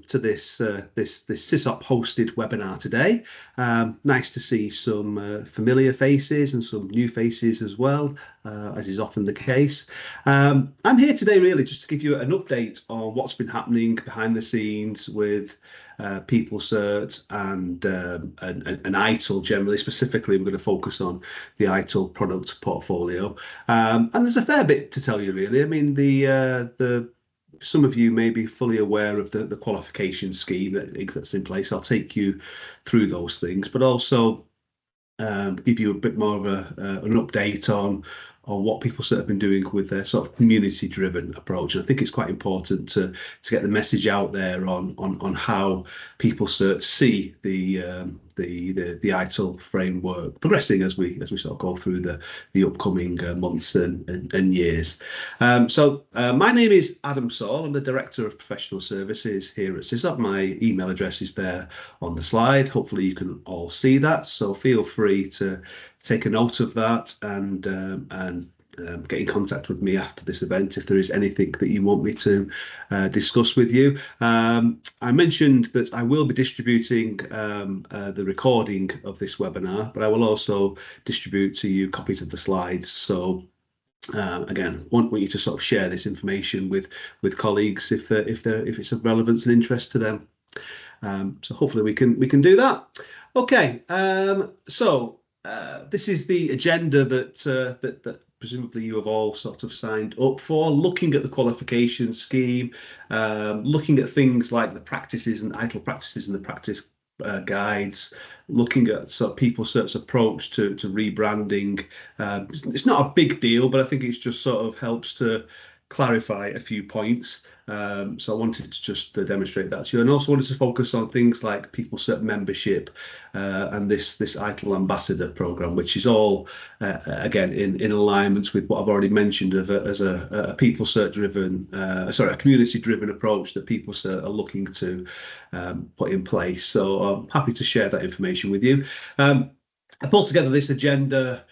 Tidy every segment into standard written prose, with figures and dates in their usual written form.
to this SysOp hosted webinar today. Nice to see some familiar faces and some new faces as well, as is often the case. I'm here today really just to give you an update on what's been happening behind the scenes with PeopleCert and ITIL generally. Specifically, we're going to focus on the ITIL product portfolio. And there's a fair bit to tell you really. I mean, some of you may be fully aware of the qualification scheme that's in place. I'll take you through those things, but also give you a bit more of an update on what PeopleCert have been doing with their sort of community-driven approach. And I think it's quite important to get the message out there on how PeopleCert see the ITIL framework progressing as we sort of go through the upcoming months and years. So my name is Adam Saul. I'm the Director of Professional Services here at SysOp. My email address is there on the slide. Hopefully you can all see that. So feel free to take a note of that and get in contact with me after this event if there is anything that you want me to discuss with you. I mentioned that I will be distributing the recording of this webinar, but I will also distribute to you copies of the slides. So again, want you to sort of share this information with colleagues if it's of relevance and interest to them. So hopefully we can do that. Okay, so this is the agenda that presumably you have all sort of signed up for, looking at the qualification scheme, looking at things like the practices and ITIL practices and the practice guides, looking at sort of PeopleCert's approach to rebranding. It's not a big deal, but I think it just sort of helps to clarify a few points. So I wanted to just demonstrate that to you, and also wanted to focus on things like PeopleCert membership and this ITIL Ambassador program, which is all again in alignment with what I've already mentioned as a PeopleCert driven, a community driven approach that PeopleCert are looking to put in place. So I'm happy to share that information with you. I pulled together this agenda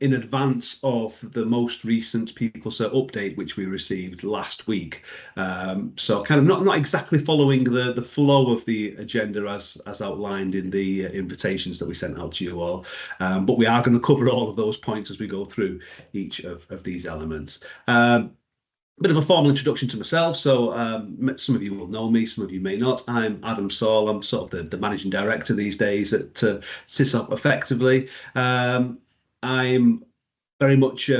in advance of the most recent PeopleCert update, which we received last week. So kind of not exactly following the flow of the agenda as outlined in the invitations that we sent out to you all. But we are going to cover all of those points as we go through each of these elements. Bit of a formal introduction to myself. So some of you will know me, some of you may not. I'm Adam Saul. I'm sort of the managing director these days at SysOp effectively. I'm very much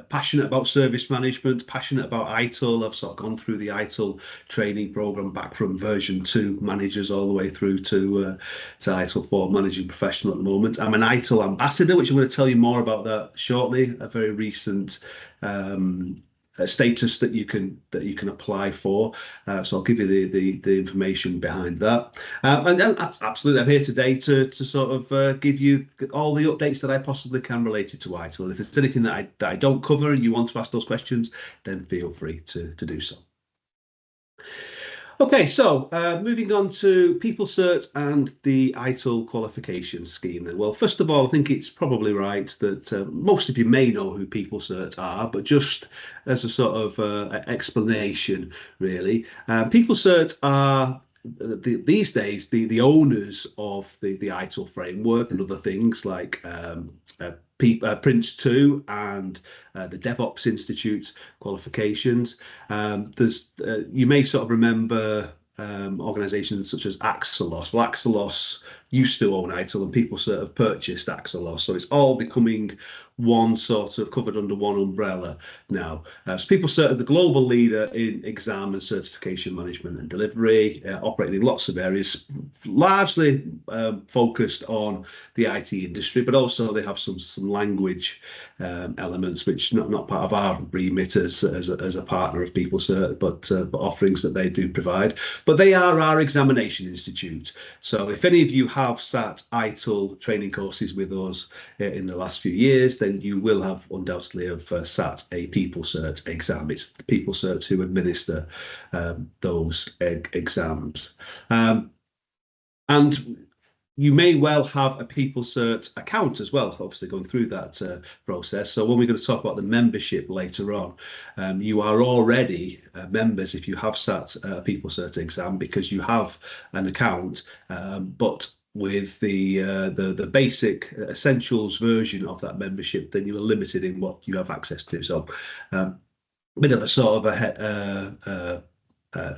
passionate about service management, passionate about ITIL. I've sort of gone through the ITIL training program back from version 2 managers all the way through to ITIL4 managing professional at the moment. I'm an ITIL ambassador, which I'm going to tell you more about that shortly. A very recent status that you can apply for. So I'll give you the information behind that. And absolutely, I'm here today to sort of give you all the updates that I possibly can related to ITIL. And if there's anything that I don't cover and you want to ask those questions, then feel free to do so. Okay, so moving on to PeopleCert and the ITIL qualification scheme. Then, well, first of all, I think it's probably right that most of you may know who PeopleCert are, but just as a sort of explanation, really, PeopleCert are these days the owners of the ITIL framework and other things like Prince 2 and the DevOps Institute qualifications. You may sort of remember organisations such as Axelos. Well, Axelos used to own ITIL and PeopleCert have purchased Axelos. So it's all becoming one sort of covered under one umbrella now. So PeopleCert are the global leader in exam and certification management and delivery, operating in lots of areas, largely focused on the IT industry, but also they have some language elements, which not part of our remit as a partner of PeopleCert, but offerings that they do provide. But they are our examination institute. So if any of you have sat ITIL training courses with us in the last few years, then you will have undoubtedly have sat a PeopleCert exam. It's the PeopleCert who administer those exams. And you may well have a People Cert account as well, obviously going through that process. So when we're going to talk about the membership later on, you are already members if you have sat a People Cert exam because you have an account, but with the basic essentials version of that membership, then you are limited in what you have access to. So bit of a sort of a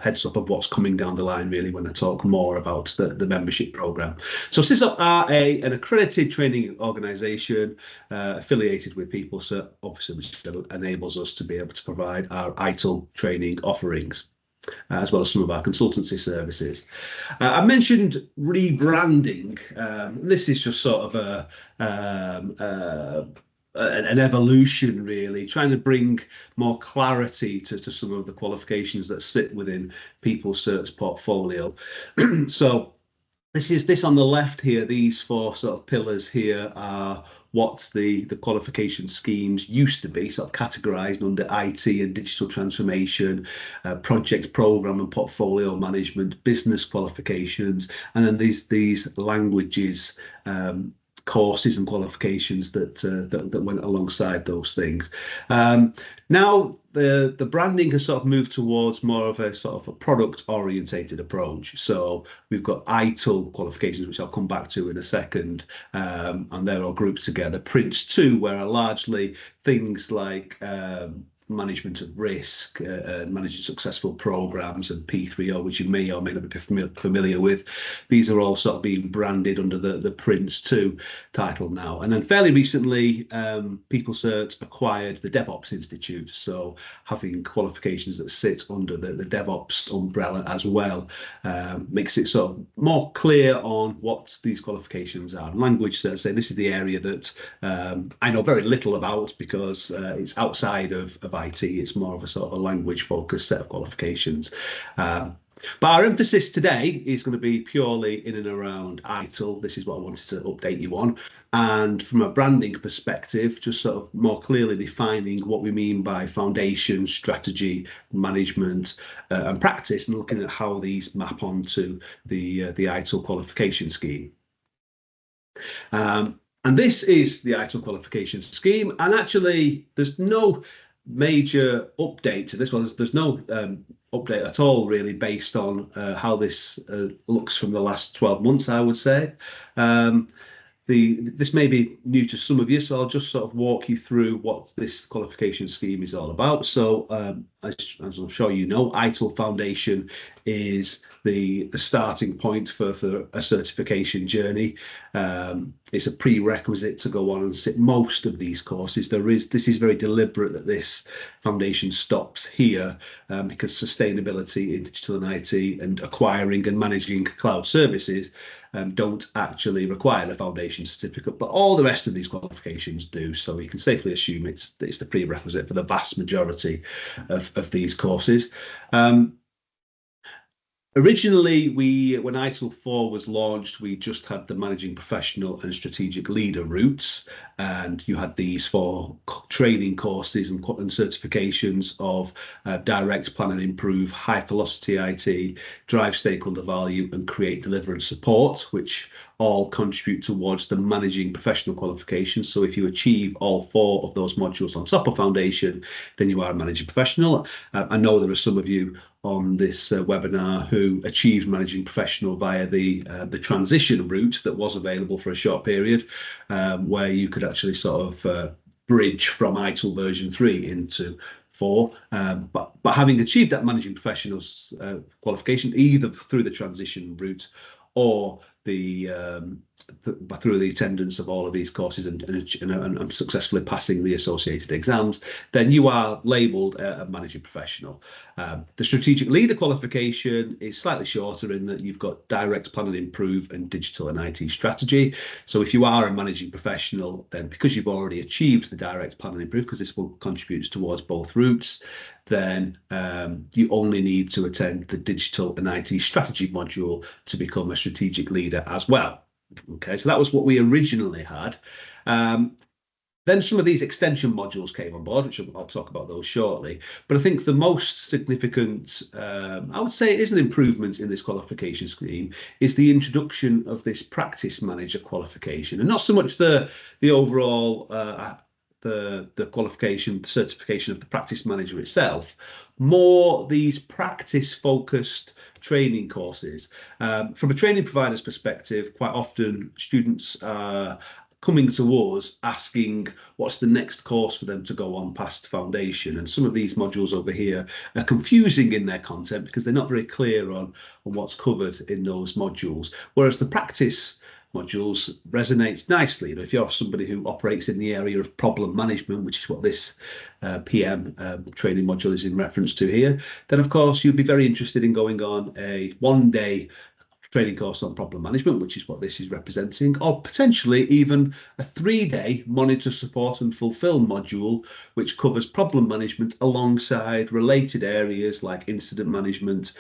heads up of what's coming down the line, really, when I talk more about the membership program. So CISOP are an accredited training organisation affiliated with People, so obviously which enables us to be able to provide our ITIL training offerings, as well as some of our consultancy services. I mentioned rebranding. This is just sort of an evolution, really, trying to bring more clarity to some of the qualifications that sit within People Cert's portfolio. So this on the left here, these four sort of pillars here are what the qualification schemes used to be, sort of categorized under IT and digital transformation, project program and portfolio management, business qualifications, and then these languages, courses and qualifications that went alongside those things. Now the branding has sort of moved towards more of a sort of a product orientated approach. So we've got ITIL qualifications, which I'll come back to in a second, and they're all grouped together. Prince 2, where are largely things like management of risk, managing successful programs, and P3O, which you may or may not be familiar with. These are all sort of being branded under the Prince 2 title now. And then fairly recently, People Cert acquired the DevOps Institute. So having qualifications that sit under the DevOps umbrella as well makes it sort of more clear on what these qualifications are. Language certs say this is the area that I know very little about because it's outside of IT. It's more of a sort of a language focused set of qualifications. But our emphasis today is going to be purely in and around ITIL. This is what I wanted to update you on. And from a branding perspective, just sort of more clearly defining what we mean by foundation, strategy, management, and practice, and looking at how these map onto the ITIL qualification scheme. And this is the ITIL qualification scheme. And actually, there's no major update to this one. There's no update at all, really, based on how this looks from the last 12 months, I would say. This may be new to some of you, so I'll just sort of walk you through what this qualification scheme is all about. So as I'm sure you know, ITIL Foundation is the starting point for a certification journey. It's a prerequisite to go on and sit most of these courses. This is very deliberate that this foundation stops here because sustainability in digital and IT and acquiring and managing cloud services don't actually require the foundation certificate, but all the rest of these qualifications do. So you can safely assume it's the prerequisite for the vast majority of these courses. Originally, when ITIL4 was launched, we just had the managing professional and strategic leader routes, and you had these four training courses and certifications of direct, plan and improve, high velocity IT, drive stakeholder value, and create, deliver and support, which all contribute towards the managing professional qualifications. So if you achieve all four of those modules on top of foundation, then you are a managing professional. I know there are some of you on this webinar who achieved managing professional via the transition route that was available for a short period, where you could actually sort of bridge from ITIL version 3 into 4. But having achieved that managing professionals qualification, either through the transition route or through the attendance of all of these courses and successfully passing the associated exams, then you are labelled a managing professional. The strategic leader qualification is slightly shorter in that you've got direct, plan and improve and digital and IT strategy. So if you are a managing professional, then because you've already achieved the direct, plan and improve, because this will contribute towards both routes, then you only need to attend the digital and IT strategy module to become a strategic leader as well. Okay, so that was what we originally had. Then some of these extension modules came on board, which I'll talk about those shortly. But I think the most significant, I would say it is an improvement in this qualification scheme, is the introduction of this practice manager qualification. And not so much the overall the qualification, the certification of the practice manager itself, more these practice-focused training courses. From a training provider's perspective, quite often students are coming to us asking what's the next course for them to go on past foundation, and some of these modules over here are confusing in their content because they're not very clear on what's covered in those modules, whereas the practice modules resonates nicely. If you're somebody who operates in the area of problem management, which is what this PM training module is in reference to here, then of course you'd be very interested in going on a one-day training course on problem management, which is what this is representing, or potentially even a 3-day monitor, support and fulfill module, which covers problem management alongside related areas like incident management,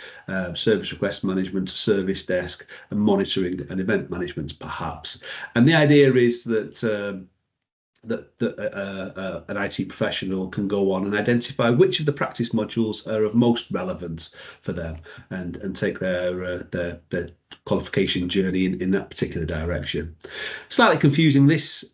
service request management, service desk, and monitoring and event management, perhaps. And the idea is that an IT professional can go on and identify which of the practice modules are of most relevance for them, and take their qualification journey in that particular direction. Slightly confusing, this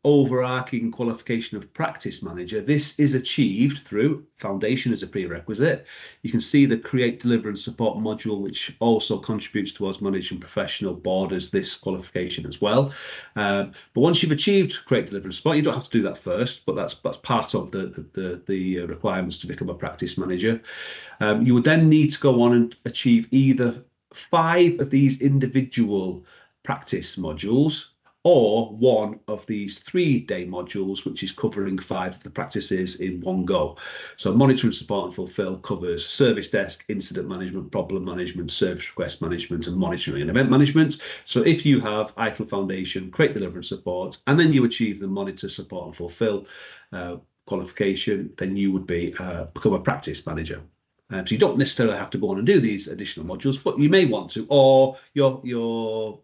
overarching qualification of practice manager, this is achieved through foundation as a prerequisite. You can see the create, deliver and support module, which also contributes towards managing professional, borders this qualification as well. But once you've achieved create, deliver and support, you don't have to do that first, but that's part of the requirements to become a practice manager. You would then need to go on and achieve either 5 of these individual practice modules, or one of these 3-day modules, which is covering 5 of the practices in one go. So monitor and support and fulfill covers service desk, incident management, problem management, service request management, and monitoring and event management. So if you have ITIL Foundation, create, deliver and support, and then you achieve the monitor, support and fulfill qualification, then you would become a practice manager. So you don't necessarily have to go on and do these additional modules, but you may want to, or your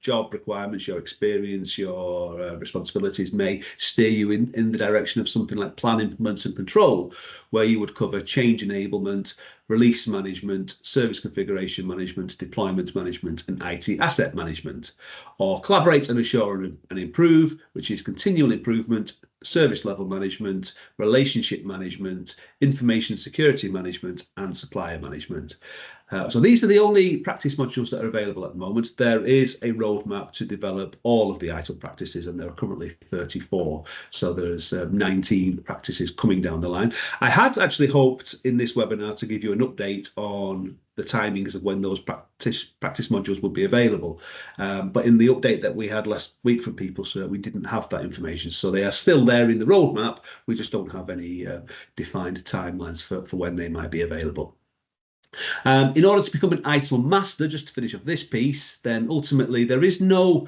job requirements, your experience, your responsibilities may steer you in the direction of something like plan, implement and control, where you would cover change enablement, release management, service configuration management, deployment management, and IT asset management. Or collaborate and assure and improve, which is continual improvement, service level management, relationship management, information security management, and supplier management. So these are the only practice modules that are available at the moment. There is a roadmap to develop all of the ITIL practices, and there are currently 34. So there's 19 practices coming down the line. I had actually hoped in this webinar to give you an update on the timings of when those practice modules would be available. But in the update that we had last week from PeopleCert, we didn't have that information. So they are still there in the roadmap. We just don't have any defined timelines for when they might be available. In order to become an ITIL Master, just to finish off this piece, then ultimately there is no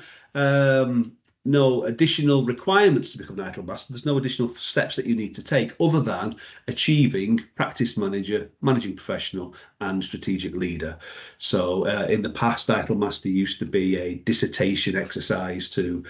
additional requirements to become an ITIL Master. There's no additional steps that you need to take other than achieving practice manager, managing professional, and strategic leader. So in the past, ITIL Master used to be a dissertation exercise to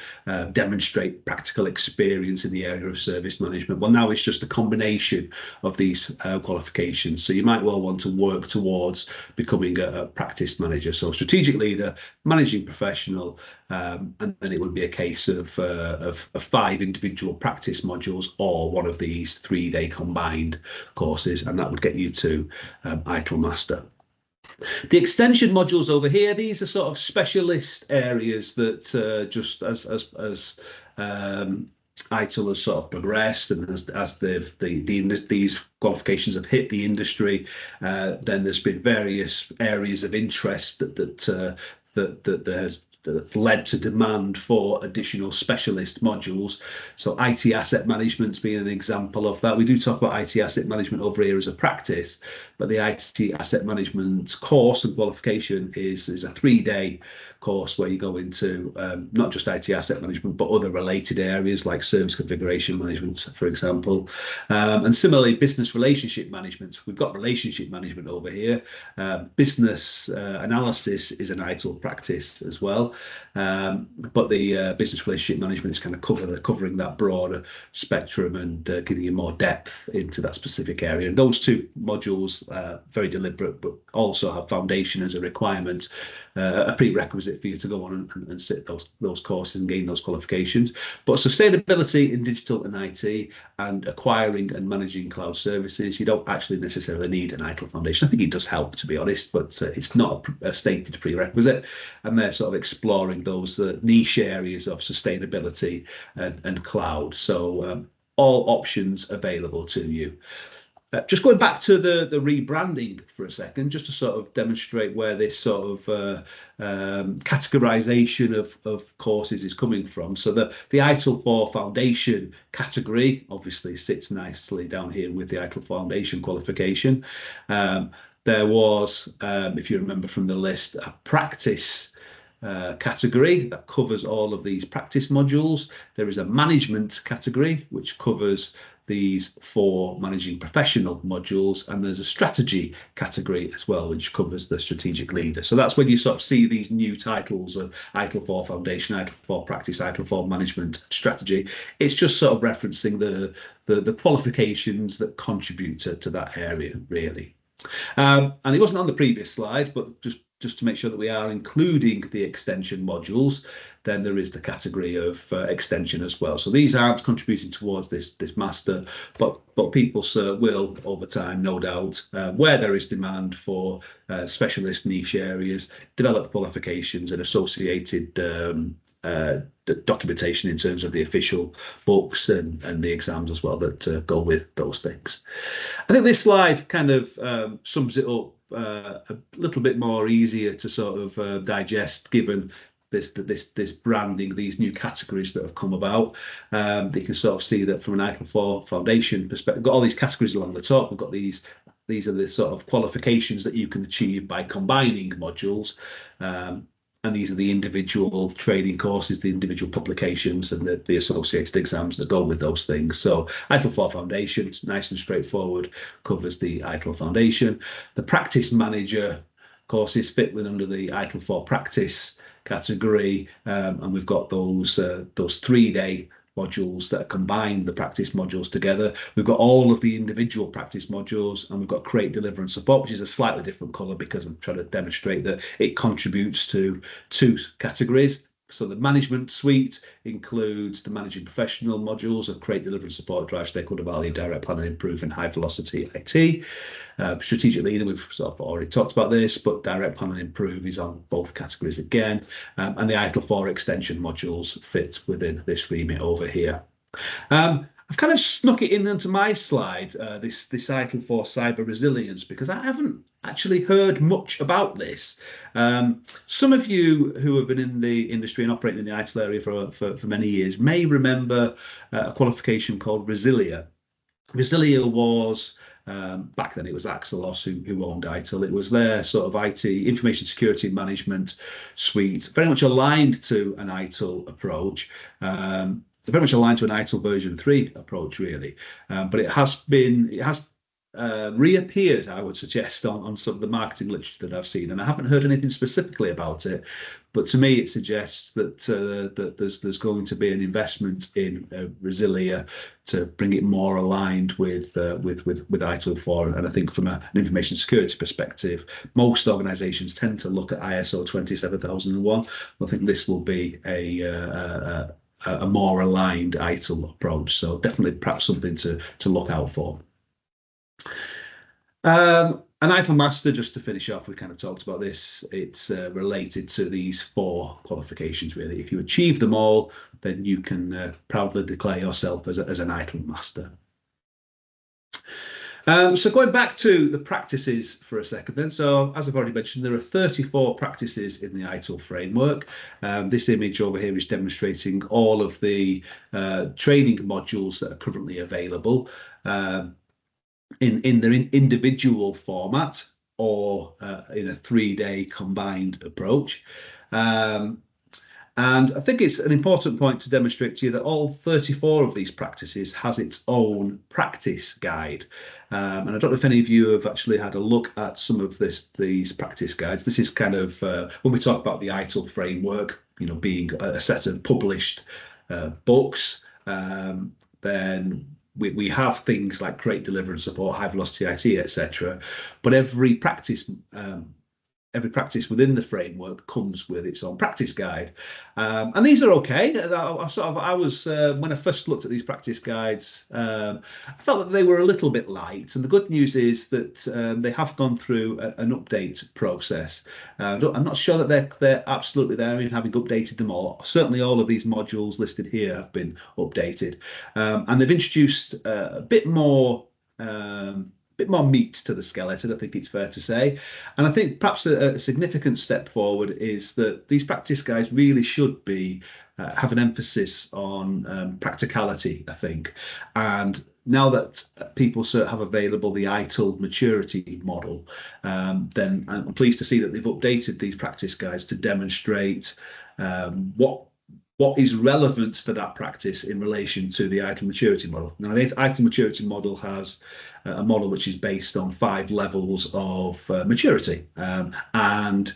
demonstrate practical experience in the area of service management. Well, now it's just a combination of these qualifications. So you might well want to work towards becoming a practice manager. So strategic leader, managing professional, and then it would be a case of 5 individual practice modules or one of these 3-day combined courses, and that would get you to ITIL Master. The extension modules over here, these are sort of specialist areas that just as ITIL has sort of progressed, and as these qualifications have hit the industry, then there's been various areas of interest that's led to demand for additional specialist modules. So IT asset management's been an example of that. We do talk about IT asset management over here as a practice, but the IT asset management course and qualification is a 3-day course where you go into not just IT asset management, but other related areas like service configuration management, for example. And similarly, business relationship management. We've got relationship management over here. Business analysis is an ITIL practice as well. But the business relationship management is kind of covering that broader spectrum and giving you more depth into that specific area. And those two modules, very deliberate, but also have foundation as a requirement, a prerequisite for you to go on and sit those courses and gain those qualifications. But sustainability in digital and IT and acquiring and managing cloud services, you don't actually necessarily need an ITIL foundation. I think it does help, to be honest, but it's not a stated prerequisite. And they're sort of exploring those niche areas of sustainability and cloud. So all options available to you. Just going back to the rebranding for a second, just to sort of demonstrate where this sort of categorization of courses is coming from. So the ITIL4 Foundation category obviously sits nicely down here with the ITIL Foundation qualification. There was, if you remember from the list, a practice category that covers all of these practice modules. There is a management category which covers these 4 managing professional modules, and there's a strategy category as well which covers the strategic leader. So that's when you sort of see these new titles of ITIL4 Foundation, ITIL4 Practice, ITIL4 Management, Strategy. It's just sort of referencing the qualifications that contribute to that area, really. And it wasn't on the previous slide, but just to make sure that we are including the extension modules, then there is the category of extension as well. So these aren't contributing towards this master, but people will over time, no doubt, where there is demand for specialist niche areas, develop qualifications and associated documentation in terms of the official books and the exams as well that go with those things. I think this slide kind of sums it up a little bit more easier to sort of digest, given this branding, these new categories that have come about. You can sort of see that from an ITIL4 Foundation perspective, we've got all these categories along the top. We've got these are the sort of qualifications that you can achieve by combining modules. And these are the individual training courses, the individual publications, and the associated exams that go with those things. So ITIL4 Foundation, it's nice and straightforward, covers the ITIL Foundation. The Practice Manager courses fit within under the ITIL4 Practice category, and we've got those 3-day modules that combine the practice modules together. We've got all of the individual practice modules, and we've got create, deliver and support, which is a slightly different color because I'm trying to demonstrate that it contributes to 2 categories. So the management suite includes the managing professional modules of create, deliver and support, drive stakeholder value, direct plan and improve, and high velocity IT. Strategic leader, we've sort of already talked about this, but direct plan and improve is on both categories again. And the ITIL4 extension modules fit within this remit over here. I've kind of snuck it in onto my slide, this ITIL4 cyber resilience, because I haven't actually heard much about this. Some of you who have been in the industry and operating in the ITIL area for many years may remember a qualification called Resilia. Resilia was, back then it was Axelos who owned ITIL. It was their sort of IT, information security management suite, very much aligned to an ITIL approach. Very much aligned to an ITIL version 3 approach, really. But it has reappeared, I would suggest, on some of the marketing literature that I've seen, and I haven't heard anything specifically about it. But to me, it suggests that there's going to be an investment in Resilia to bring it more aligned with ITIL4. And I think from an information security perspective, most organisations tend to look at ISO 27001. I think this will be a more aligned ITIL approach. So definitely perhaps something to look out for. An ITIL Master, just to finish off, we kind of talked about this. It's related to these 4 qualifications, really. If you achieve them all, then you can proudly declare yourself as an ITIL Master. So going back to the practices for a second then. So as I've already mentioned, there are 34 practices in the ITIL framework. This image over here is demonstrating all of the training modules that are currently available in their individual format or in a 3-day combined approach. And I think it's an important point to demonstrate to you that all 34 of these practices has its own practice guide. And I don't know if any of you have actually had a look at some of these practice guides. This is kind of when we talk about the ITIL framework, being a set of published books, then we have things like create, deliver, and support, high velocity IT, etc. But every practice within the framework comes with its own practice guide, and these are okay. I was when I first looked at these practice guides, I felt that they were a little bit light. And the good news is that they have gone through an update process. I'm not sure that they're absolutely there in having updated them all. Certainly, all of these modules listed here have been updated, and they've introduced a bit more. Bit more meat to the skeleton, I think it's fair to say. And I think perhaps a significant step forward is that these practice guides really should be have an emphasis on practicality, I think. And now that people have available the ITIL maturity model, then I'm pleased to see that they've updated these practice guides to demonstrate what is relevant for that practice in relation to the ITIL maturity model. Now, the ITIL maturity model has a model which is based on 5 levels of maturity, and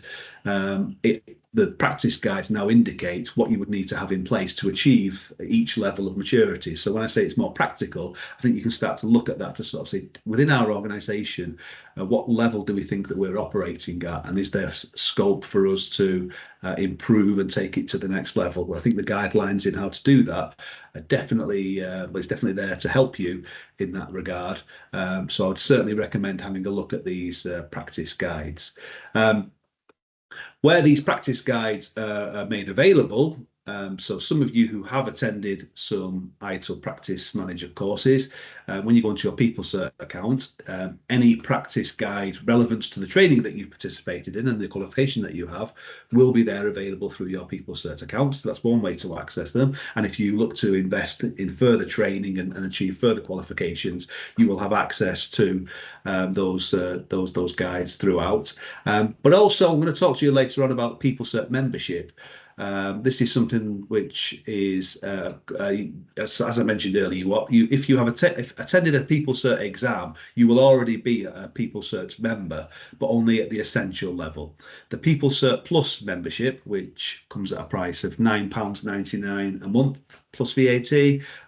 the practice guides now indicate what you would need to have in place to achieve each level of maturity. So when I say it's more practical, I think you can start to look at that to sort of say, within our organisation, what level do we think that we're operating at, and is there scope for us to improve and take it to the next level? Well, I think the guidelines in how to do that are definitely, it's definitely there to help you in that regard. So I'd certainly recommend having a look at these practice guides. Where these practice guides are made available, so some of you who have attended some ITIL Practice Manager courses, when you go into your PeopleCert account, any practice guide relevant to the training that you've participated in and the qualification that you have will be there available through your PeopleCert account. So that's one way to access them. And if you look to invest in further training and achieve further qualifications, you will have access to those guides throughout. But also, I'm going to talk to you later on about PeopleCert membership. This is something which is, as I mentioned earlier, if you have attended a PeopleCert exam, you will already be a PeopleCert member, but only at the essential level. The PeopleCert Plus membership, which comes at a price of £9.99 a month plus VAT,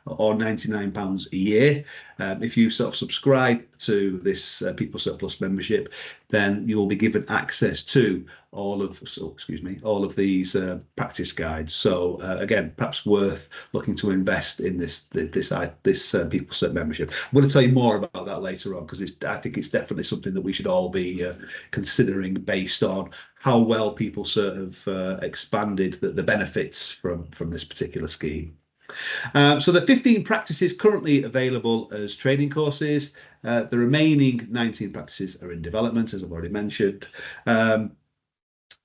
or £99 a year. If you sort of subscribe to this PeopleCert Plus membership, then you will be given access to all of these practice guides. So again, perhaps worth looking to invest in this PeopleCert membership. I'm going to tell you more about that later on, because I think it's definitely something that we should all be considering based on how well PeopleCert have expanded the benefits from this particular scheme. So the 15 practices currently available as training courses. The remaining 19 practices are in development, as I've already mentioned.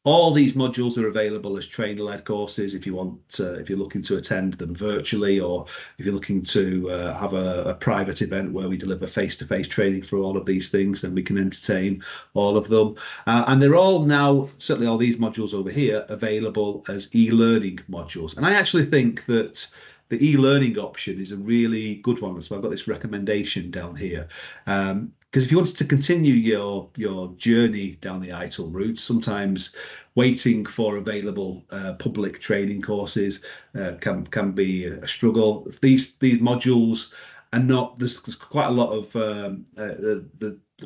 All these modules are available as trainer-led courses if you're looking to attend them virtually, or if you're looking to have a private event where we deliver face-to-face training for all of these things, then we can entertain all of them. And they're all now, certainly all these modules over here, available as e-learning modules. And I actually think that the e-learning option is a really good one. So I've got this recommendation down here. Because if you wanted to continue your journey down the ITIL route, sometimes waiting for available public training courses can be a struggle. These modules are not. There's quite a lot of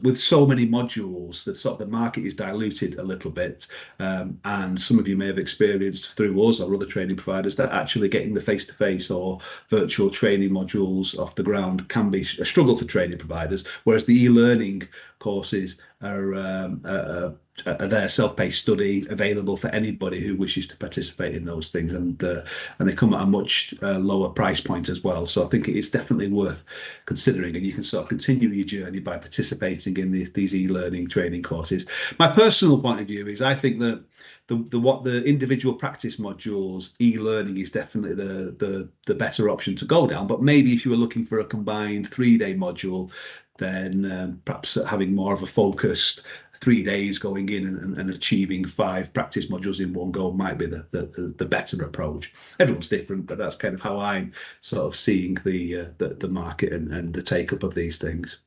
with so many modules that sort of the market is diluted a little bit, and some of you may have experienced through us or other training providers that actually getting the face-to-face or virtual training modules off the ground can be a struggle for training providers, whereas the e-learning courses are their self-paced study available for anybody who wishes to participate in those things, and they come at a much lower price point as well. So I think it is definitely worth considering, and you can sort of continue your journey by participating in these e-learning training courses. My personal point of view is I think that the individual practice modules e-learning is definitely the better option to go down. But maybe if you were looking for a combined 3-day module, then perhaps having more of a focused 3 days going in and achieving 5 practice modules in one go might be the better approach. Everyone's different, but that's kind of how I'm sort of seeing the market and the take up of these things.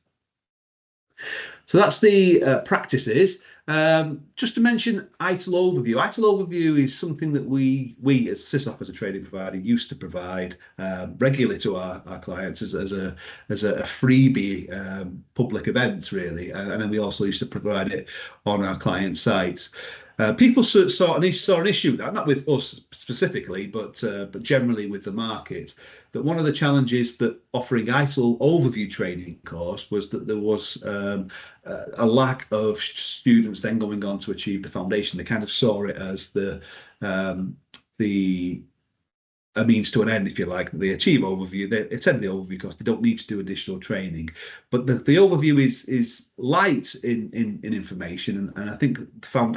So that's the practices. Just to mention ITIL Overview. ITIL Overview is something that we as SysOp as a training provider used to provide regularly to our clients as a freebie public event, really. And then we also used to provide it on our client sites. People saw an issue, not with us specifically, but generally with the market, that one of the challenges that offering ITIL Overview training course was that there was a lack of students then going on to achieve the foundation. They kind of saw it as a means to an end, if you like. They achieve overview, they attend the overview course, they don't need to do additional training. But the overview is light in information, and I think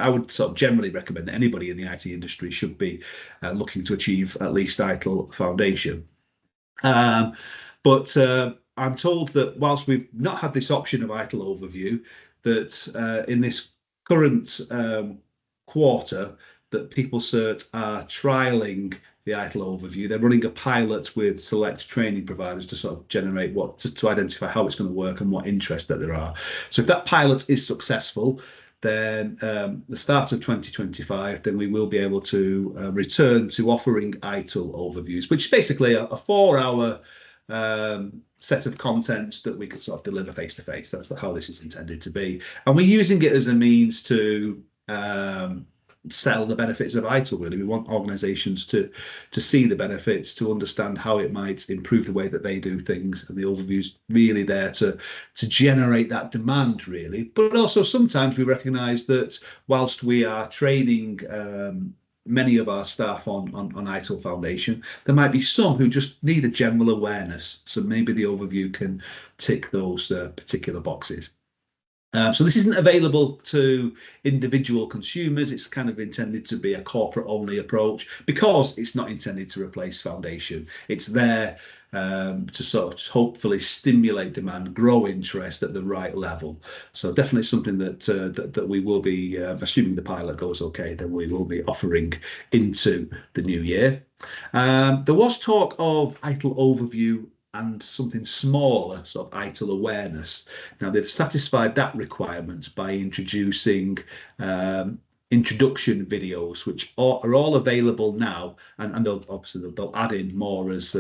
I would sort of generally recommend that anybody in the IT industry should be looking to achieve at least ITIL foundation. But I'm told that whilst we've not had this option of ITIL overview, that in this current quarter, that PeopleCert are trialing the ITIL overview. They're running a pilot with select training providers to sort of generate to identify how it's going to work and what interest that there are. So if that pilot is successful, then the start of 2025, then we will be able to return to offering ITIL overviews, which is basically a 4-hour set of content that we could sort of deliver face to face. That's how this is intended to be. And we're using it as a means to sell the benefits of ITIL, really. We want organizations to see the benefits, to understand how it might improve the way that they do things, and the overview's really there to generate that demand, really. But also sometimes we recognize that whilst we are training many of our staff on ITIL Foundation, there might be some who just need a general awareness, so maybe the overview can tick those particular boxes. So this isn't available to individual consumers. It's kind of intended to be a corporate-only approach because it's not intended to replace foundation. It's there to sort of hopefully stimulate demand, grow interest at the right level. So definitely something that we will be, assuming the pilot goes okay, then we will be offering into the new year. There was talk of ITIL Overview and something smaller, sort of ITIL awareness. Now, they've satisfied that requirement by introducing introduction videos, which are all available now, and they'll add in more as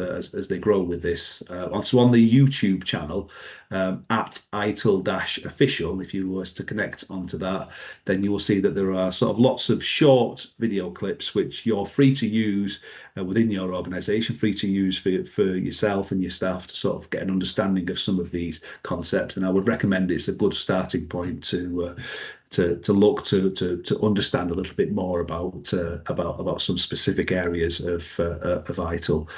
they grow with this. Also on the YouTube channel at ITIL-official, if you was to connect onto that, then you will see that there are sort of lots of short video clips which you're free to use within your organisation, free to use for yourself and your staff to sort of get an understanding of some of these concepts. And I would recommend it's a good starting point to look to understand a little bit more about some specific areas of ITIL.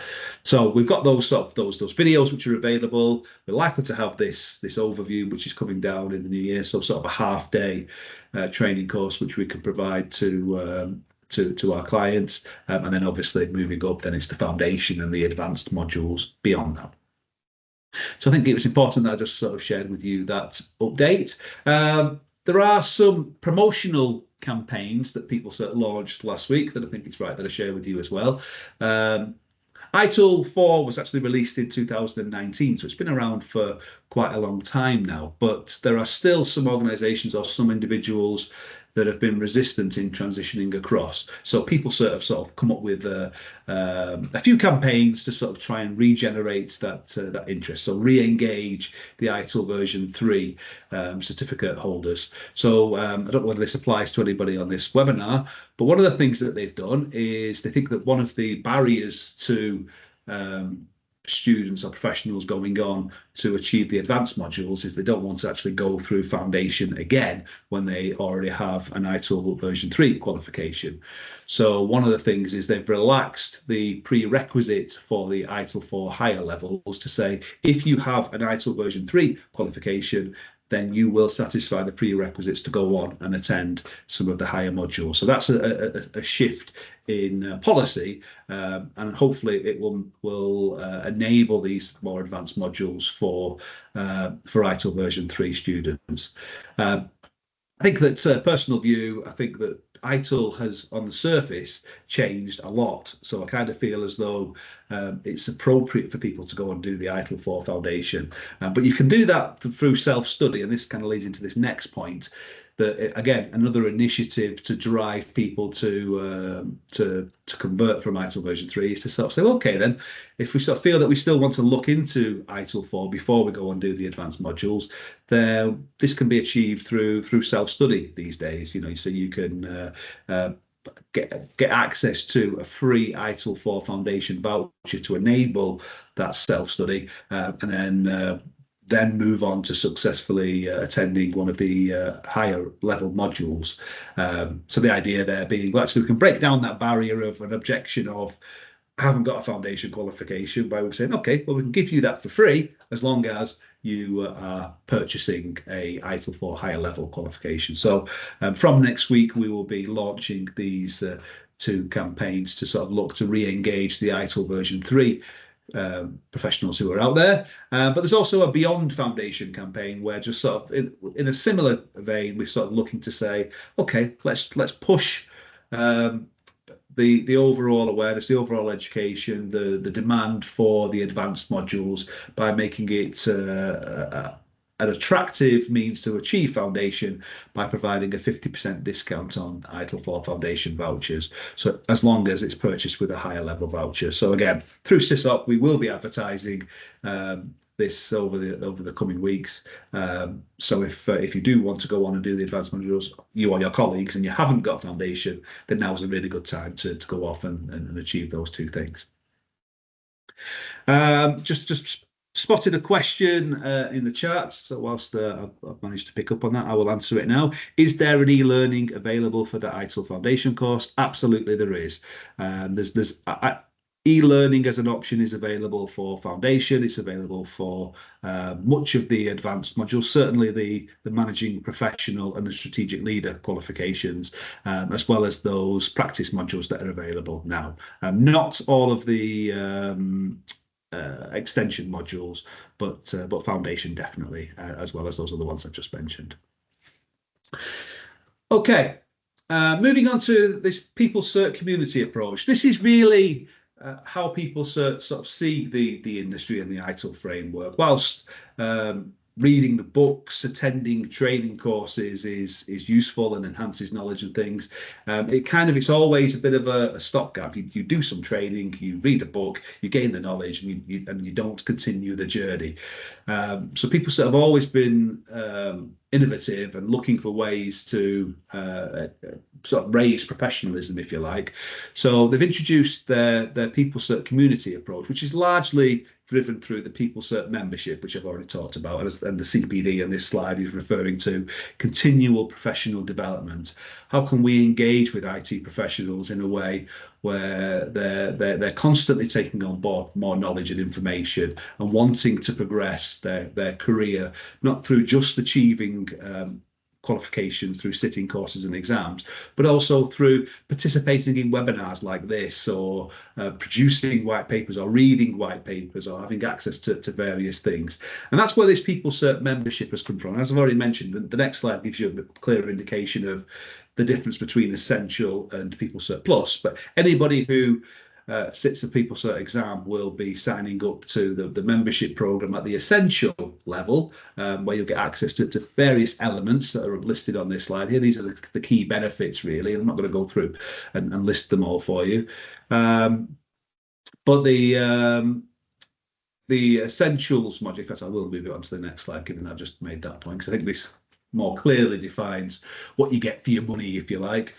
So we've got those videos which are available. We're likely to have this overview which is coming down in the new year. So sort of a half-day training course which we can provide to our clients, and then obviously moving up, then it's the foundation and the advanced modules beyond that. So I think it was important that I just sort of shared with you that update. There are some promotional campaigns that PeopleCert launched last week that I think it's right that I share with you as well. ITIL4 was actually released in 2019, so it's been around for quite a long time now, but there are still some organisations or some individuals that have been resistant in transitioning across. So PeopleCert have sort of come up with a few campaigns to sort of try and regenerate that interest. So re-engage the ITIL version 3 certificate holders. So I don't know whether this applies to anybody on this webinar, but one of the things that they've done is they think that one of the barriers to students or professionals going on to achieve the advanced modules is they don't want to actually go through foundation again when they already have an ITIL version 3 qualification. So one of the things is they've relaxed the prerequisite for the ITIL4 higher levels to say if you have an ITIL version 3 qualification, then you will satisfy the prerequisites to go on and attend some of the higher modules. So that's a shift in policy, and hopefully it will enable these more advanced modules for ITIL version 3 students. I think that personal view, I think that ITIL has on the surface changed a lot. So I kind of feel as though it's appropriate for people to go and do the ITIL4 foundation. But you can do that through self-study. And this kind of leads into this next point that, again, another initiative to drive people to convert from ITIL version 3 is to sort of say, okay, then if we sort of feel that we still want to look into ITIL4 before we go and do the advanced modules, this can be achieved through self-study these days. So you can get access to a free ITIL4 foundation voucher to enable that self-study, and then move on to successfully attending one of the higher level modules. So the idea there being, well, actually, we can break down that barrier of an objection of I haven't got a foundation qualification by saying, okay, well, we can give you that for free as long as you are purchasing a ITIL4 higher level qualification. So from next week, we will be launching these two campaigns to sort of look to re-engage the ITIL version 3 professionals who are out there. But there's also a Beyond Foundation campaign where just sort of in a similar vein, we're sort of looking to say, okay, let's push the overall awareness, the overall education, the demand for the advanced modules by making it an attractive means to achieve foundation by providing a 50% discount on ITIL4 foundation vouchers. So as long as it's purchased with a higher level voucher. So again, through SysOp, we will be advertising this over the coming weeks. So if you do want to go on and do the advanced modules, you or your colleagues, and you haven't got foundation, then now's a really good time to go off and achieve those two things. Just spotted a question in the chat. So whilst I've managed to pick up on that, I will answer it now. Is there an e-learning available for the ITIL Foundation course? Absolutely, there is. There's e-learning as an option is available for foundation. It's available for much of the advanced modules, certainly the managing professional and the strategic leader qualifications, as well as those practice modules that are available now. Not all of the extension modules, but foundation definitely, as well as those other ones I've just mentioned. Okay, moving on to this People Cert community approach. This is really how People Cert sort of see the industry and the ITIL framework. Whilst reading the books, attending training courses is useful and enhances knowledge and things. It's always a bit of a stopgap. You do some training, you read a book, you gain the knowledge, and you don't continue the journey. So People Cert have always been innovative and looking for ways to sort of raise professionalism, if you like. So they've introduced their People Cert community approach, which is largely driven through the People Cert membership, which I've already talked about, and the CPD on this slide is referring to continual professional development. How can we engage with IT professionals in a way where they're constantly taking on board more knowledge and information and wanting to progress their career, not through just achieving qualifications through sitting courses and exams, but also through participating in webinars like this, or producing white papers, or reading white papers, or having access to various things. And that's where this People Cert membership has come from. As I've already mentioned, the next slide gives you a clearer indication of the difference between Essential and People Cert Plus. But anybody who sits the People Cert exam will be signing up to the membership program at the Essential level, where you'll get access to various elements that are listed on this slide here. These are the key benefits, really. I'm not going to go through and list them all for you. But the Essentials module, in fact, I will move it on to the next slide, given that I've just made that point, because I think this more clearly defines what you get for your money, if you like.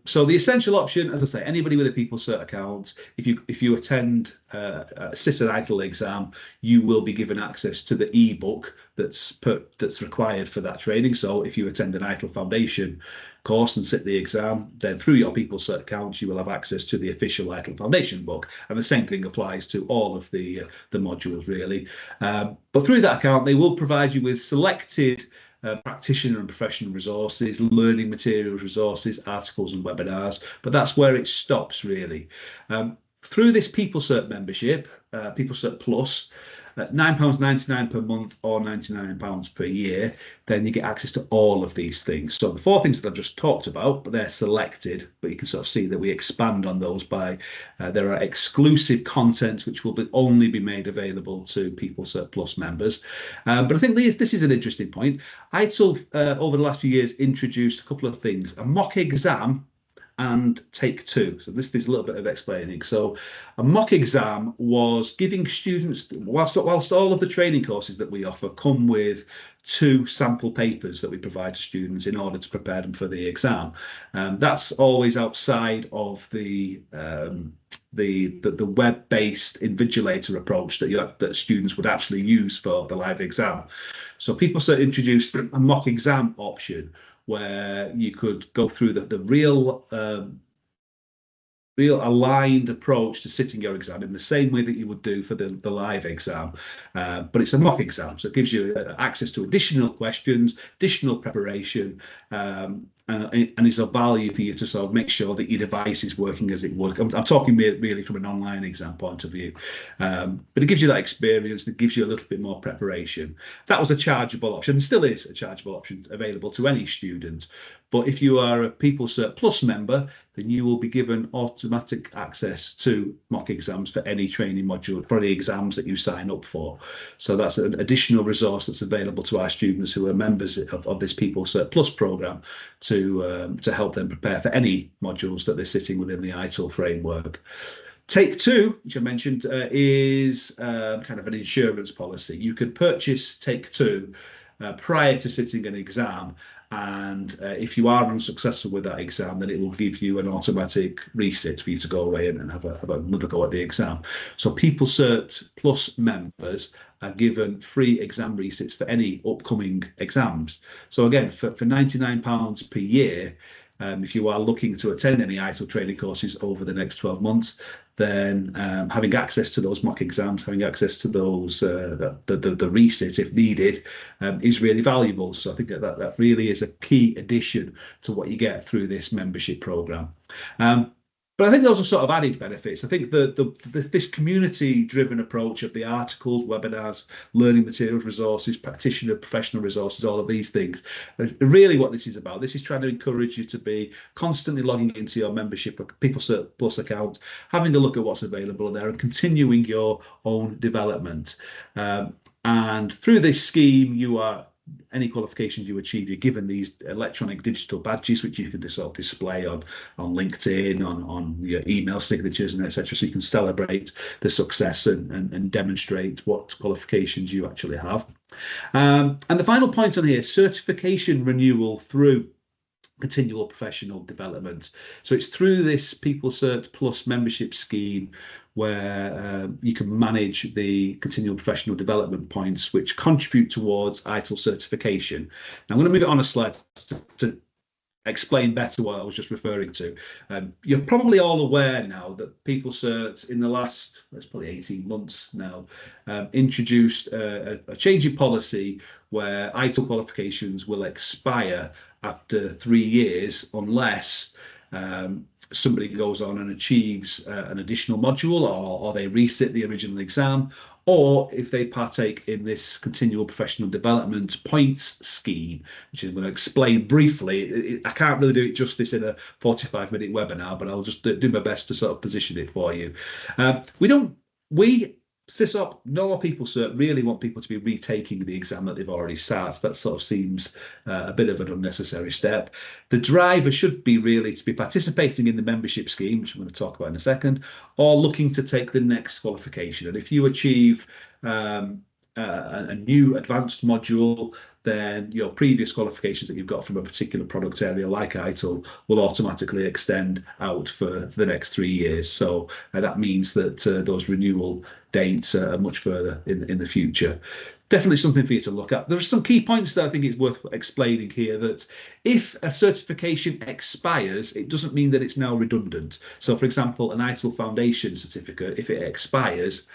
So the Essential option, as I say, anybody with a People Cert account, if you attend sit an ITIL exam, you will be given access to the ebook that's required for that training. So if you attend an ITIL Foundation course and sit the exam, then through your People Cert account, you will have access to the official ITIL Foundation book. And the same thing applies to all of the modules, really. But through that account, they will provide you with selected practitioner and professional resources, learning materials, resources, articles and webinars, but that's where it stops, really. Through this People Cert membership, People Cert Plus, at £9.99 per month or £99 per year, then you get access to all of these things. So the four things that I've just talked about, but they're selected, but you can sort of see that we expand on those by, there are exclusive content which will only be made available to People Cert Plus members. But I think this is an interesting point. ITIL, over the last few years, introduced a couple of things: a mock exam and take two. So this is a little bit of explaining. So a mock exam was giving students, whilst all of the training courses that we offer come with 2 sample papers that we provide to students in order to prepare them for the exam. That's always outside of the web-based invigilator approach that students would actually use for the live exam. So People Cert introduced a mock exam option where you could go through the real aligned approach to sitting your exam in the same way that you would do for the live exam, but it's a mock exam, so it gives you access to additional questions, additional preparation, and it's of value for you to sort of make sure that your device is working as it would. I'm talking really from an online exam point of view, but it gives you that experience, it gives you a little bit more preparation. That was a chargeable option, and still is a chargeable option available to any student. But if you are a People Cert Plus member, then you will be given automatic access to mock exams for any training module, for any exams that you sign up for. So that's an additional resource that's available to our students who are members of this People Cert Plus program to help them prepare for any modules that they're sitting within the ITIL framework. Take two, which I mentioned, is kind of an insurance policy. You can purchase Take Two prior to sitting an exam, and if you are unsuccessful with that exam, then it will give you an automatic resit for you to go away and have another go at the exam. So People Cert Plus members are given free exam resits for any upcoming exams. So again, for £99 per year, if you are looking to attend any ITIL training courses over the next 12 months, then having access to those mock exams, having access to those the resit if needed, is really valuable. So I think that really is a key addition to what you get through this membership program. But I think those are sort of added benefits. I think this community-driven approach of the articles, webinars, learning materials, resources, practitioner, professional resources, all of these things, really what this is about. This is trying to encourage you to be constantly logging into your membership People Cert Plus account, having a look at what's available there and continuing your own development. And through this scheme, any qualifications you achieve, you're given these electronic digital badges, which you can sort of display on LinkedIn, on your email signatures, and etc. So you can celebrate the success and demonstrate what qualifications you actually have. And the final point on here, certification renewal through continual professional development. So it's through this People Cert Plus membership scheme where you can manage the continual professional development points which contribute towards ITIL certification. Now I'm going to move it on a slide to explain better what I was just referring to. You're probably all aware now that People Cert in the last, it's probably 18 months now, introduced a change in policy where ITIL qualifications will expire after 3 years unless somebody goes on and achieves an additional module, or they resit the original exam, or if they partake in this continual professional development points scheme, which I'm going to explain briefly. I can't really do it justice in a 45-minute webinar, but I'll just do my best to sort of position it for you. We SysOp, nor People Cert, really want people to be retaking the exam that they've already sat. That sort of seems a bit of an unnecessary step. The driver should be really to be participating in the membership scheme, which I'm going to talk about in a second, or looking to take the next qualification. And if you achieve a new advanced module, then your previous qualifications that you've got from a particular product area like ITIL will automatically extend out for the next 3 years. So that means that those renewal dates are much further in the future. Definitely something for you to look at. There are some key points that I think it's worth explaining here, that if a certification expires, it doesn't mean that it's now redundant. So for example, an ITIL Foundation certificate, if it expires,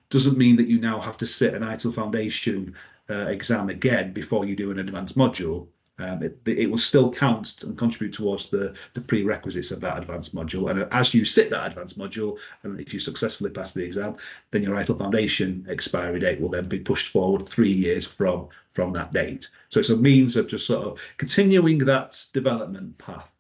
doesn't mean that you now have to sit an ITIL Foundation exam again before you do an advanced module. it will still count and contribute towards the prerequisites of that advanced module. And as you sit that advanced module, and if you successfully pass the exam, then your ITIL Foundation expiry date will then be pushed forward 3 years from that date. So it's a means of just sort of continuing that development path.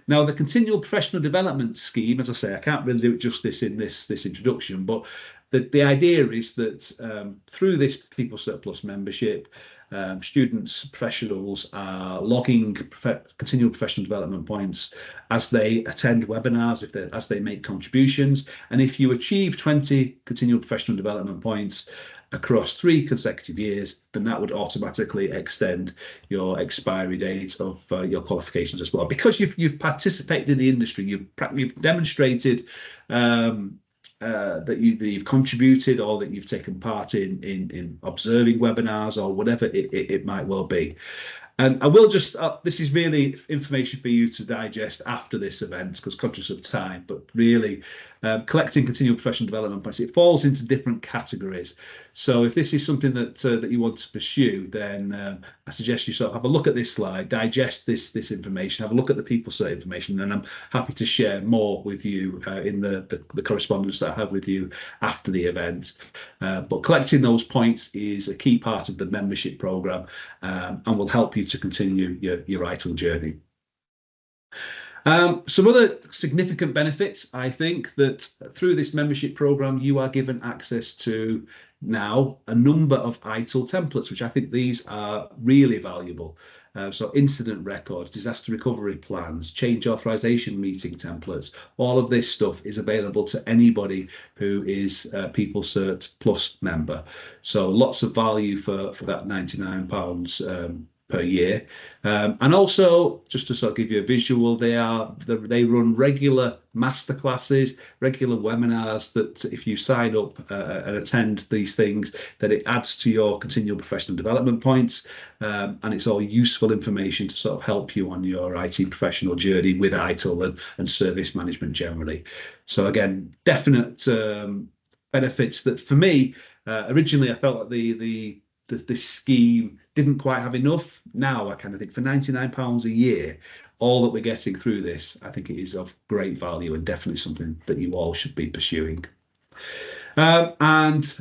Now, the continual professional development scheme, as I say, I can't really do it justice in this introduction, but the idea is that through this People Cert Plus membership, students, professionals are logging continual professional development points as they attend webinars, as they make contributions. And if you achieve 20 continual professional development points across 3 consecutive years, then that would automatically extend your expiry date of your qualifications as well. Because you've participated in the industry, you've demonstrated that you've contributed, or that you've taken part in observing webinars, or whatever it might well be. And I will just, this is really information for you to digest after this event, because conscious of time, but really collecting continual professional development points, it falls into different categories. So if this is something that you want to pursue, then I suggest you sort of have a look at this slide, digest this information, have a look at the People Cert information, and I'm happy to share more with you in the correspondence that I have with you after the event. But collecting those points is a key part of the membership program, and will help you to continue your ITIL journey. Some other significant benefits, I think, that through this membership program, you are given access to now a number of ITIL templates, which I think these are really valuable. So incident records, disaster recovery plans, change authorization meeting templates, all of this stuff is available to anybody who is a People Cert Plus member. So lots of value for that £99 per year. And also, just to sort of give you a visual, they run regular masterclasses, regular webinars that if you sign up and attend these things, that it adds to your continual professional development points. And it's all useful information to sort of help you on your IT professional journey with ITIL and service management generally. So again, definite benefits that for me, originally I felt like this scheme didn't quite have enough. Now I kind of think for £99 a year, all that we're getting through this, I think it is of great value, and definitely something that you all should be pursuing. As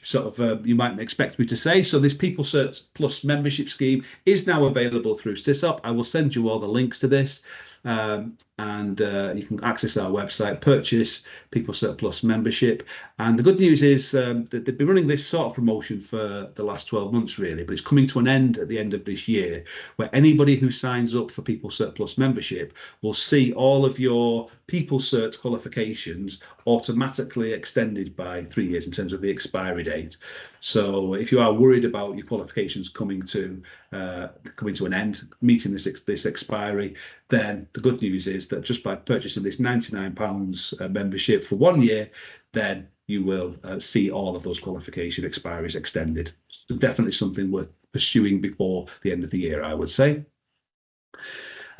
sort of you might expect me to say, so this People Cert Plus membership scheme is now available through SysUp. I will send you all the links to this, and you can access our website, purchase People Cert Plus membership. And the good news is that they've been running this sort of promotion for the last 12 months, really, but it's coming to an end at the end of this year, where anybody who signs up for People Cert Plus membership will see all of your People Cert qualifications automatically extended by 3 years in terms of the expiry date. So if you are worried about your qualifications coming to an end, meeting this expiry, then the good news is that just by purchasing this £99 membership for 1 year, then you will see all of those qualification expiries extended. So definitely something worth pursuing before the end of the year, I would say.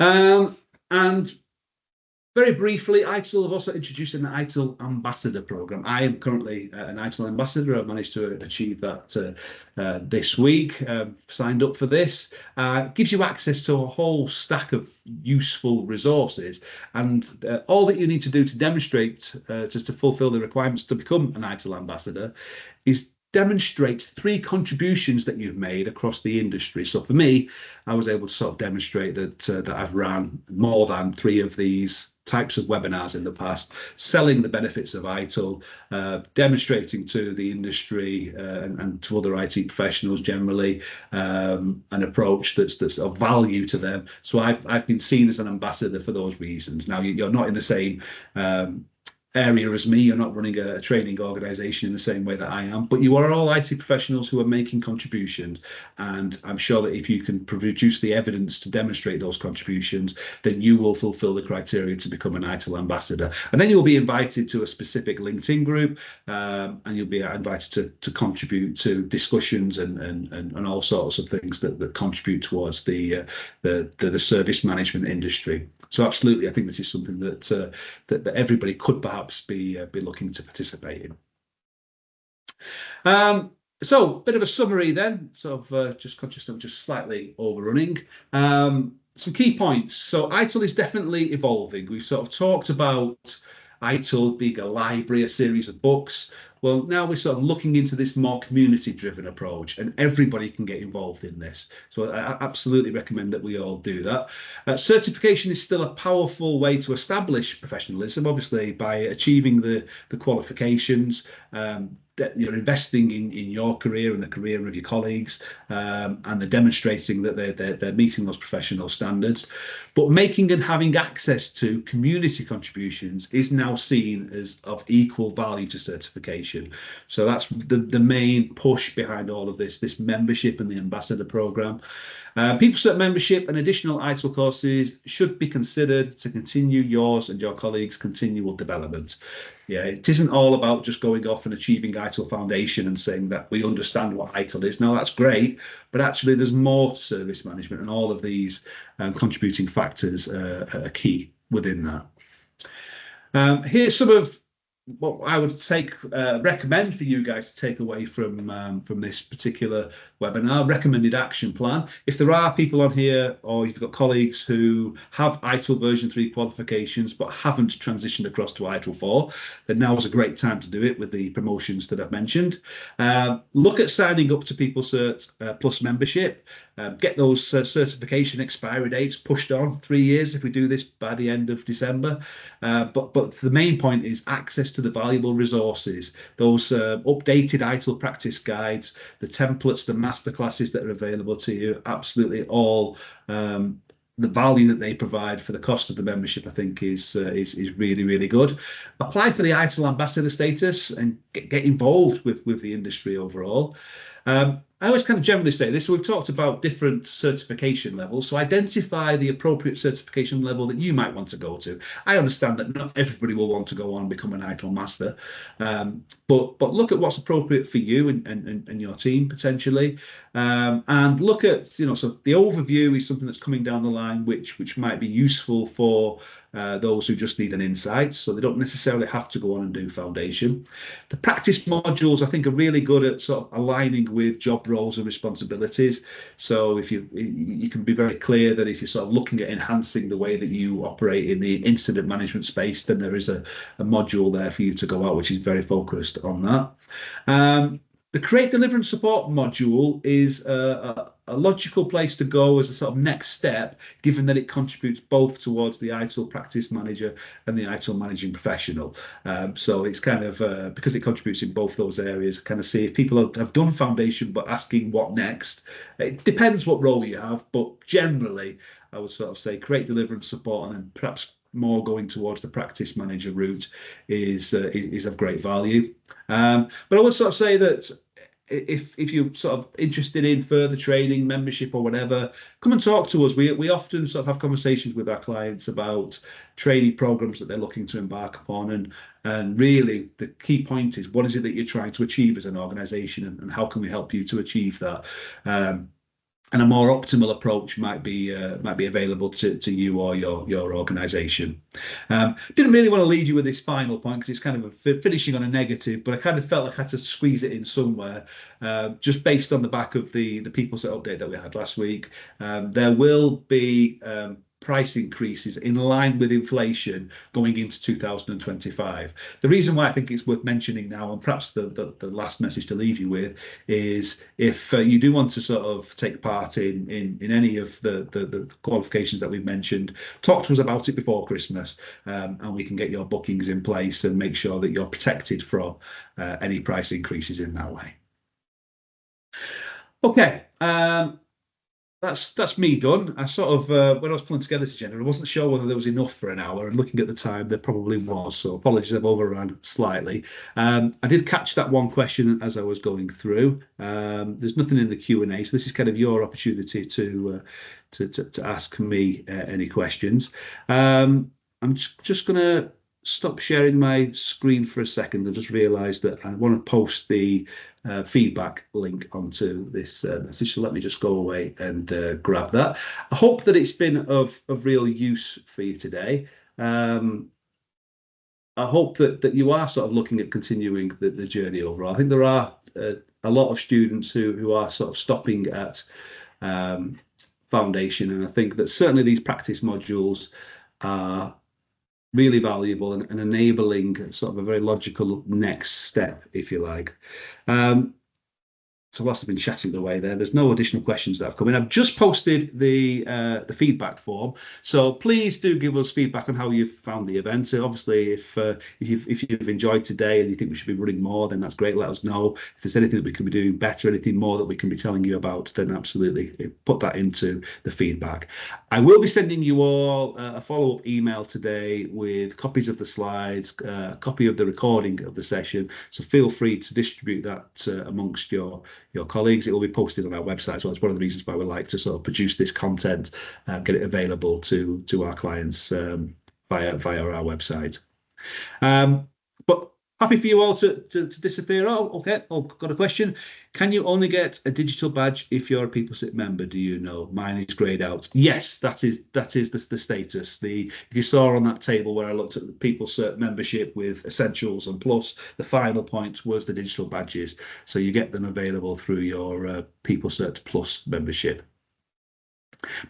And very briefly, ITIL have also introduced an ITIL Ambassador program. I am currently an ITIL Ambassador. I've managed to achieve that this week. Signed up for this. Gives you access to a whole stack of useful resources, and all that you need to do to demonstrate, just to fulfil the requirements to become an ITIL Ambassador, is demonstrate 3 contributions that you've made across the industry. So for me, I was able to sort of demonstrate that I've ran more than 3 of these types of webinars in the past, selling the benefits of ITIL, demonstrating to the industry and to other IT professionals generally an approach that's of value to them. So I've been seen as an ambassador for those reasons. Now you're not in the same area as me, you're not running a training organization in the same way that I am, but you are all IT professionals who are making contributions, and I'm sure that if you can produce the evidence to demonstrate those contributions, then you will fulfill the criteria to become an ITIL ambassador. And then you'll be invited to a specific LinkedIn group, and you'll be invited to contribute to discussions and all sorts of things that contribute towards the service management industry. So absolutely, I think this is something that everybody could perhaps be looking to participate in. So, bit of a summary then, sort of just conscious of just slightly overrunning. Some key points. So, ITIL is definitely evolving. We've sort of talked about ITIL being a library, a series of books. Well, now we're sort of looking into this more community-driven approach, and everybody can get involved in this. So, I absolutely recommend that we all do that. Certification is still a powerful way to establish professionalism, obviously, by achieving the qualifications. That you're investing in your career and the career of your colleagues, and they're demonstrating that they're meeting those professional standards. But making and having access to community contributions is now seen as of equal value to certification. So that's the main push behind all of this membership and the ambassador program. PeopleCert membership and additional ITIL courses should be considered to continue yours and your colleagues' continual development. Yeah, it isn't all about just going off and achieving ITIL Foundation and saying that we understand what ITIL is. No, that's great, but actually there's more to service management, and all of these contributing factors are key within that. Here's some of what I would recommend for you guys to take away from this particular webinar. Recommended action plan. If there are people on here, or you've got colleagues who have ITIL version 3 qualifications but haven't transitioned across to ITIL4, then now is a great time to do it with the promotions that I've mentioned. Look at signing up to PeopleCert Plus membership. Get those certification expiry dates pushed on 3 years if we do this by the end of December. But the main point is access to the valuable resources, those updated ITIL practice guides, the templates, the masterclasses that are available to you, absolutely all. The value that they provide for the cost of the membership, I think, is really, really good. Apply for the ITIL Ambassador status and get involved with the industry overall. I always kind of generally say this. So we've talked about different certification levels. So identify the appropriate certification level that you might want to go to. I understand that not everybody will want to go on and become an ITIL master, but look at what's appropriate for you and your team potentially, and look at so the overview is something that's coming down the line, which might be useful for those who just need an insight, so they don't necessarily have to go on and do foundation. The practice modules, I think, are really good at sort of aligning with job roles and responsibilities. So if you can be very clear that if you're sort of looking at enhancing the way that you operate in the incident management space, then there is a module there for you to go out, which is very focused on that. The Create, Deliver and Support module is a logical place to go as a sort of next step, given that it contributes both towards the ITIL Practice Manager and the ITIL Managing Professional. So it's kind of, because it contributes in both those areas, kind of see if people have done foundation but asking what next. It depends what role you have, but generally I would sort of say Create, Deliver and Support, and then perhaps more going towards the practice manager route is of great value. But I would sort of say that if you're sort of interested in further training, membership or whatever, come and talk to us. We often sort of have conversations with our clients about training programs that they're looking to embark upon, and really the key point is, what is it that you're trying to achieve as an organization, and how can we help you to achieve that? And a more optimal approach might be available to you or your organisation. Didn't really want to lead you with this final point because it's kind of finishing on a negative, but I kind of felt like I had to squeeze it in somewhere, just based on the back of the PeopleCert update that we had last week. There will be price increases in line with inflation going into 2025. The reason why I think it's worth mentioning now, and perhaps the last message to leave you with, is if you do want to sort of take part in any of the qualifications that we've mentioned, talk to us about it before Christmas, and we can get your bookings in place and make sure that you're protected from any price increases in that way. Okay. That's me done. I sort of, when I was pulling together this agenda, I wasn't sure whether there was enough for an hour, and looking at the time, there probably was. So apologies, I've overrun slightly. I did catch that one question as I was going through. There's nothing in the Q&A, so this is kind of your opportunity to ask me any questions. I'm just going to stop sharing my screen for a second and just realised that I want to post the feedback link onto this message. So let me just go away and grab that. I hope that it's been of real use for you today. I hope that you are sort of looking at continuing the journey overall. I think there are a lot of students who are sort of stopping at um, foundation, and I think that certainly these practice modules are really valuable and enabling sort of a very logical next step, if you like. So whilst I've been chatting away there's no additional questions that have come in. I've just posted the feedback form, so please do give us feedback on how you've found the event. So obviously, if you've enjoyed today and you think we should be running more, then that's great. Let us know. If there's anything that we can be doing better, anything more that we can be telling you about, then absolutely put that into the feedback. I will be sending you all a follow-up email today with copies of the slides, a copy of the recording of the session. So feel free to distribute that amongst your colleagues. It will be posted on our website as well. It's one of the reasons why we like to sort of produce this content, get it available to our clients via our website. But happy for you all to disappear. Oh, okay. Oh, got a question. Can you only get a digital badge if you're a PeopleSit member? Do you know? Mine is greyed out. Yes, that is the status. If you saw on that table where I looked at the PeopleSit membership with Essentials and Plus, the final point was the digital badges. So you get them available through your PeopleSit Plus membership.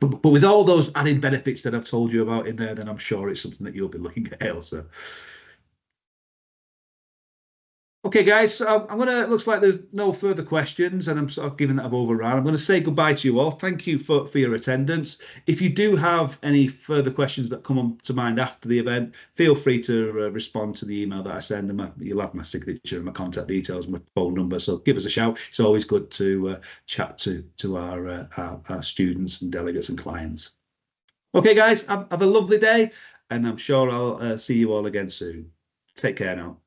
But with all those added benefits that I've told you about in there, then I'm sure it's something that you'll be looking at, Elsa. Okay, guys, so looks like there's no further questions, and I'm sort of giving that I've overrun. I'm going to say goodbye to you all. Thank you for your attendance. If you do have any further questions that come to mind after the event, feel free to respond to the email that I send them. You'll have my signature and my contact details, my phone number. So give us a shout. It's always good to chat to our students and delegates and clients. Okay, guys, have a lovely day, and I'm sure I'll see you all again soon. Take care now.